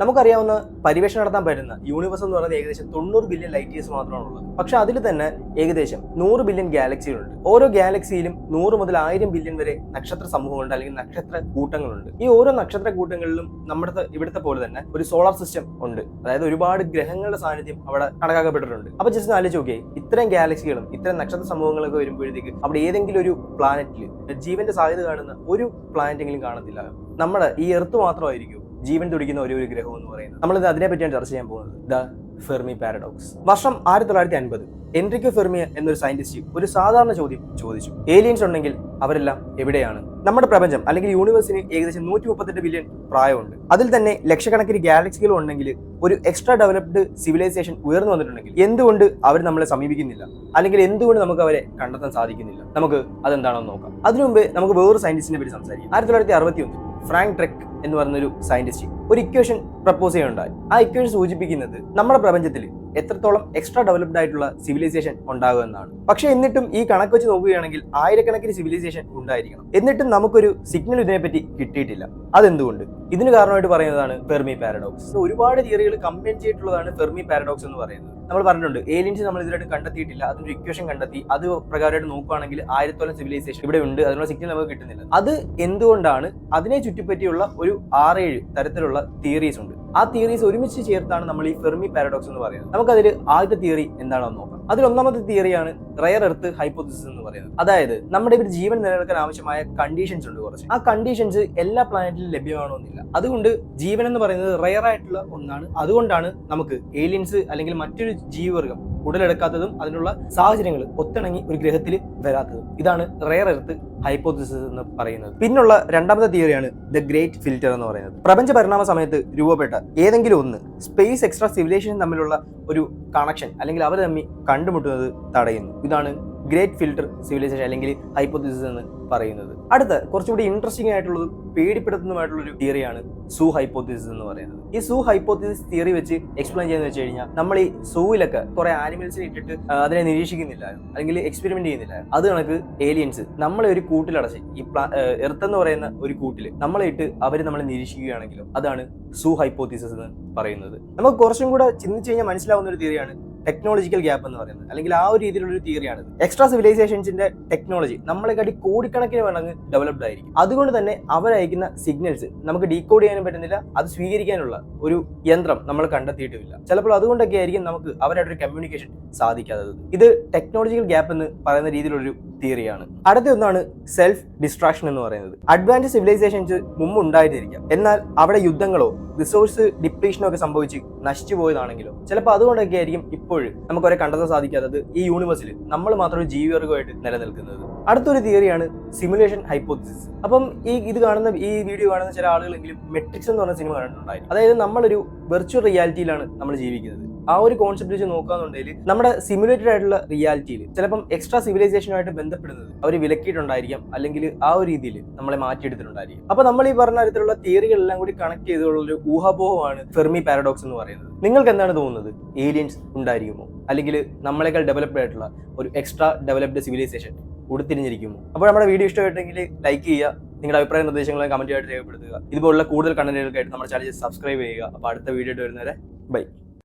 നമുക്കറിയാവുന്ന പരിവേഷണം നടത്താൻ പറ്റുന്ന യൂണിവേഴ്സ് എന്ന് പറയുന്നത് ഏകദേശം 90 ബില്യൺ ലൈറ്റ് ഇയേഴ്സ് മാത്രമാണ് ഉള്ളത്. പക്ഷെ അതിൽ തന്നെ ഏകദേശം 100 ബില്യൺ ഗാലക്സികളുണ്ട്. ഓരോ ഗാലക്സിയിലും 100 മുതൽ 1000 ബില്യൺ വരെ നക്ഷത്ര സമൂഹമുണ്ട്, അല്ലെങ്കിൽ നക്ഷത്ര കൂട്ടങ്ങളുണ്ട്. ഈ ഓരോ നക്ഷത്ര കൂട്ടങ്ങളിലും നമ്മുടെ ഇവിടുത്തെ പോലെ തന്നെ ഒരു സോളാർ സിസ്റ്റം ഉണ്ട്. അതായത് ഒരുപാട് ഗ്രഹങ്ങളുടെ സാന്നിധ്യം അവിടെ കണക്കാക്കപ്പെട്ടിട്ടുണ്ട്. അപ്പൊ ജസ്റ്റ് ആലോചിച്ച് നോക്കിയേ, ഇത്രയും ഗാലക്സികളും ഇത്തരം നക്ഷത്ര സമൂഹങ്ങളൊക്കെ വരുമ്പോഴത്തേക്ക് അവിടെ ഏതെങ്കിലും ഒരു പ്ലാനറ്റിൽ ജീവന്റെ സാധ്യത കാണുന്ന ഒരു പ്ലാനറ്റ് എങ്കിലും കാണത്തില്ല. നമ്മുടെ ഈ എർത്ത് മാത്രമായിരിക്കും ജീവൻ തുടിക്കുന്ന ഒരു ഗ്രഹം എന്ന് പറയുന്നത്. നമ്മളിത് അതിനെപ്പറ്റിയാണ് ചർച്ച ചെയ്യാൻ പോകുന്നത്. The Fermi paradox. വർഷം 1950 എൻറിക്കോ ഫെർമി എന്നൊരു സയന്റിസ്റ്റ് ഒരു സാധാരണ ചോദ്യം ചോദിച്ചു. ഏലിയൻസ് ഉണ്ടെങ്കിൽ അവരെല്ലാം എവിടെയാണ്? നമ്മുടെ പ്രപഞ്ചം അല്ലെങ്കിൽ യൂണിവേഴ്സിന് ഏകദേശം 138 ബില്യൺ പ്രായമുണ്ട്. അതിൽ തന്നെ ലക്ഷക്കണക്കിന് ഗാലക്സികൾ ഉണ്ടെങ്കിൽ ഒരു എക്സ്ട്രാ ഡെവലപ്ഡ് സിവിലൈസേഷൻ ഉയർന്നു വന്നിട്ടുണ്ടെങ്കിൽ എന്തുകൊണ്ട് അവർ നമ്മളെ സമീപിക്കുന്നില്ല, അല്ലെങ്കിൽ എന്തുകൊണ്ട് നമുക്ക് അവരെ കണ്ടെത്താൻ സാധിക്കുന്നില്ല? നമുക്ക് അതെന്താണെന്ന് നോക്കാം. അതിനു മുമ്പ് നമുക്ക് വേറൊരു സയന്റിസ്റ്റിനെ പറ്റി സംസാരിക്കാം. 1961 ഫ്രാങ്ക് ഡ്രെക്ക് എന്ന് പറയുന്നൊരു സയന്റിസ്റ്റ് ഒരു ഇക്വേഷൻ പ്രപ്പോസ് ചെയ്യുന്നുണ്ടായി. ആ ഇക്വേഷൻ സൂചിപ്പിക്കുന്നത് നമ്മുടെ പ്രപഞ്ചത്തിൽ എത്രത്തോളം എക്സ്ട്രാ ഡെവലപ്ഡ് ആയിട്ടുള്ള സിവിലൈസേഷൻ ഉണ്ടാകുമെന്നാണ്. പക്ഷെ എന്നിട്ടും ഈ കണക്ക് വെച്ച് നോക്കുകയാണെങ്കിൽ ആയിരക്കണക്കിന് സിവിലൈസേഷൻ ഉണ്ടായിരിക്കണം. എന്നിട്ടും നമുക്കൊരു സിഗ്നൽ ഇതിനെപ്പറ്റി കിട്ടിയിട്ടില്ല. അതെന്തുകൊണ്ട്? ഇതിന് കാരണമായിട്ട് പറയുന്നതാണ് ഫെർമി പാരഡോക്സ്. ഒരുപാട് തിയറികൾ കമ്പൈൻ ചെയ്തിട്ടുള്ളതാണ് ഫെർമി പാരഡോക്സ് എന്ന് പറയുന്നത്. നമ്മൾ പറഞ്ഞിട്ടുണ്ട്, ഏലിയൻസ് നമ്മൾ ഇതിലായിട്ട് കണ്ടെത്തിയിട്ടില്ല, അതിന്റെ ഇക്വേഷൻ കണ്ടെത്തി. അത് പ്രകാരമായിട്ട് നോക്കുകയാണെങ്കിൽ 1000 സിവിലൈസേഷൻ ഇവിടെ ഉണ്ട്, അതിനുള്ള സിഗ്നൽ നമുക്ക് കിട്ടുന്നില്ല. അത് എന്തുകൊണ്ടാണ്? അതിനെ ചുറ്റിപ്പറ്റിയുള്ള ഒരു 6-7 തരത്തിലുള്ള തിയറീസ് ഉണ്ട്. ആ തിയറീസ് ഒരുമിച്ച് ചേർത്താണ് നമ്മൾ ഈ ഫെർമി പാരഡോക്സ് എന്ന് പറയുന്നത്. നമുക്കതിൽ ആദ്യത്തെ തിയറി എന്താണെന്ന് നോക്കാം. അതിൽ ഒന്നാമത്തെ തിയറിയാണ് റെയർ എർത്ത് ഹൈപ്പോത്തിസിസ് എന്ന് പറയുന്നത്. അതായത് നമ്മുടെ ഒരു ജീവൻ നിലനിൽക്കാൻ ആവശ്യമായ കണ്ടീഷൻസ് ഉണ്ട് കുറച്ച്. ആ കണ്ടീഷൻസ് എല്ലാ പ്ലാനറ്റിലും ലഭ്യമാണോന്നില്ല. അതുകൊണ്ട് ജീവൻ എന്ന് പറയുന്നത് റെയർ ആയിട്ടുള്ള ഒന്നാണ്. അതുകൊണ്ടാണ് നമുക്ക് ഏലിയൻസ് അല്ലെങ്കിൽ മറ്റൊരു ജീവിവർഗം ഉടലെടുക്കാത്തതും അതിനുള്ള സാഹചര്യങ്ങൾ ഒത്തിണങ്ങി ഒരു ഗ്രഹത്തിൽ വരാത്തതും. ഇതാണ് റെയർ എർത്ത് ഹൈപ്പോത്തിസിസ് എന്ന് പറയുന്നത്. പിന്നുള്ള രണ്ടാമത്തെ തിയറിയാണ് ദ ഗ്രേറ്റ് ഫിൽറ്റർ എന്ന് പറയുന്നത്. പ്രപഞ്ച പരിണാമ സമയത്ത് രൂപപ്പെട്ട ഏതെങ്കിലും ഒന്ന് സ്പേസ് എക്സ്ട്രാ സിവിലൈസേഷൻ തമ്മിലുള്ള ഒരു കണക്ഷൻ അല്ലെങ്കിൽ അവർ തമ്മിൽ കണ്ടുമുട്ടുന്നത് തടയുന്നു. ഇതാണ് ഗ്രേറ്റ് ഫിൽറ്റർ സിവിലൈസേഷൻ അല്ലെങ്കിൽ ഹൈപ്പോത്തിസിസ് എന്ന് പറയുന്നത്. അടുത്ത കുറച്ചുകൂടി ഇൻട്രസ്റ്റിംഗ് ആയിട്ടുള്ളതും പേടിപ്പെടുത്തുന്നതുമായിട്ടുള്ളൊരു തിയറിയാണ് സൂ ഹൈപ്പോത്തിസിസ് എന്ന് പറയുന്നത്. ഈ സൂ ഹൈപ്പോത്തിസിസ് തിയറി വെച്ച് എക്സ്പ്ലെയിൻ ചെയ്യുന്നത് വെച്ച് കഴിഞ്ഞാൽ, നമ്മൾ ഈ സൂവിലൊക്കെ കുറെ ആനിമൽസിനെ ഇട്ടിട്ട് അതിനെ നിരീക്ഷിക്കുന്നില്ലായിരുന്നു, അല്ലെങ്കിൽ എക്സ്പെരിമെന്റ് ചെയ്യുന്നില്ലായിരുന്നു. അത് കണക്ക് ഏലിയൻസ് നമ്മളെ ഒരു കൂട്ടിലടച്ച് ഈ എർത്ത് എന്ന് പറയുന്ന ഒരു കൂട്ടില് നമ്മളെ ഇട്ട് അവർ നമ്മളെ നിരീക്ഷിക്കുകയാണെങ്കിലും അതാണ് സൂ ഹൈപ്പോത്തിസിസ് എന്ന് പറയുന്നത്. നമുക്ക് കുറച്ചും കൂടെ ചിന്തിച്ചു കഴിഞ്ഞാൽ മനസ്സിലാവുന്ന ഒരു തിയറിയാണ് ടെക്നോളജിക്കൽ ഗ്യാപ്പ് എന്ന് പറയുന്നത്. അല്ലെങ്കിൽ ആ ഒരു രീതിയിലുള്ള ഒരു തിയറിയാണ്. എക്സ്ട്രാ സിവിലൈസേഷൻസിന്റെ ടെക്നോളജി നമ്മളെക്കാട്ടി കോടിക്കണക്കിന് മടങ്ങ് ഡെവലപ്ഡ് ആയിരിക്കും. അതുകൊണ്ട് തന്നെ അവരയക്കുന്ന സിഗ്നൽസ് നമുക്ക് ഡീകോഡ് ചെയ്യാനും പറ്റുന്നില്ല, അത് സ്വീകരിക്കാനുള്ള ഒരു യന്ത്രം നമ്മൾ കണ്ടെത്തിയിട്ടുമില്ല. ചിലപ്പോൾ അതുകൊണ്ടൊക്കെ ആയിരിക്കും നമുക്ക് അവരായിട്ടൊരു കമ്മ്യൂണിക്കേഷൻ സാധിക്കാത്തത്. ഇത് ടെക്നോളജിക്കൽ ഗ്യാപ്പ് എന്ന് പറയുന്ന രീതിയിലുള്ളൊരു തിയറിയാണ്. അടുത്ത ഒന്നാണ് സെൽഫ് ഡിസ്ട്രാക്ഷൻ എന്ന് പറയുന്നത്. അഡ്വാൻസ് സിവിലൈസേഷൻസ് മുമ്പ് ഉണ്ടായിരുന്നിരിക്കാം, എന്നാൽ അവിടെ യുദ്ധങ്ങളോ റിസോഴ്സ് ഡിപ്ലീഷനോ ഒക്കെ സംഭവിച്ച് നശിച്ചു പോയതാണെങ്കിലോ ചിലപ്പോൾ അതുകൊണ്ടൊക്കെ ആയിരിക്കും ഇപ്പോഴും നമുക്ക് അവരെ കണ്ടെത്താൻ സാധിക്കാത്തത് ഈ യൂണിവേഴ്സിൽ നമ്മൾ മാത്രം ഒരു ജീവിവർഗമായിട്ട് നിലനിൽക്കുന്നത്. അടുത്തൊരു തിയറിയാണ് സിമുലേഷൻ ഹൈപ്പോത്തിസിസ്. അപ്പം ഈ വീഡിയോ കാണുന്ന ചില ആളുകളെങ്കിലും മെട്രിക്സ് എന്ന് പറഞ്ഞ സിനിമ കണ്ടിട്ടുണ്ടായിരിക്കും. അതായത് നമ്മളൊരു വെർച്വൽ റിയാലിറ്റിയിലാണ് നമ്മൾ ജീവിക്കുന്നത്. ആ ഒരു കോൺസെപ്റ്റ് വെച്ച് നോക്കുകയാണെന്നുണ്ടെങ്കിൽ നമ്മുടെ സിമുലേറ്റഡ് ആയിട്ടുള്ള റിയാലിറ്റിയിൽ ചിലപ്പം എക്സ്ട്രാ സിവിലൈസേഷനുമായിട്ട് ബന്ധപ്പെടുന്നത് അവർ വിലക്കിയിട്ടുണ്ടായിരിക്കാം, അല്ലെങ്കിൽ ആ ഒരു രീതിയിൽ നമ്മളെ മാറ്റിയെടുത്തിട്ടുണ്ടായിരിക്കും. അപ്പൊ നമ്മൾ ഈ പറഞ്ഞ തരത്തിലുള്ള തിയറികളെല്ലാം കൂടി കണക്ട് ചെയ്തുള്ള ഒരു ഊഹാപോഹമാണ് ഫെർമി പാരഡോക്സ് എന്ന് പറയുന്നത്. നിങ്ങൾക്ക് എന്താണ് തോന്നുന്നത്? ഏലിയൻസ് ഉണ്ടായിരിക്കുമോ, അല്ലെങ്കിൽ നമ്മളെക്കാൾ ഡെവലപ്ഡ് ആയിട്ടുള്ള ഒരു എക്സ്ട്രാ ഡെവലപ്ഡ് സിവിലൈസേഷൻ ഉടുത്തിരിഞ്ഞിരിക്കുമോ? അപ്പോൾ നമ്മുടെ വീഡിയോ ഇഷ്ടമായിട്ടെങ്കിൽ ലൈക്ക് ചെയ്യുക, നിങ്ങളുടെ അഭിപ്രായ നിർദ്ദേശങ്ങളെ കമന്റ് ആയിട്ട് രേഖപ്പെടുത്തുക. ഇതുപോലുള്ള കൂടുതൽ കണ്ടന്റുകൾക്കായിട്ട് നമ്മുടെ ചാനൽ സബ്സ്ക്രൈബ് ചെയ്യുക. അപ്പോൾ അടുത്ത വീഡിയോ വരുന്നവരെ ബൈ.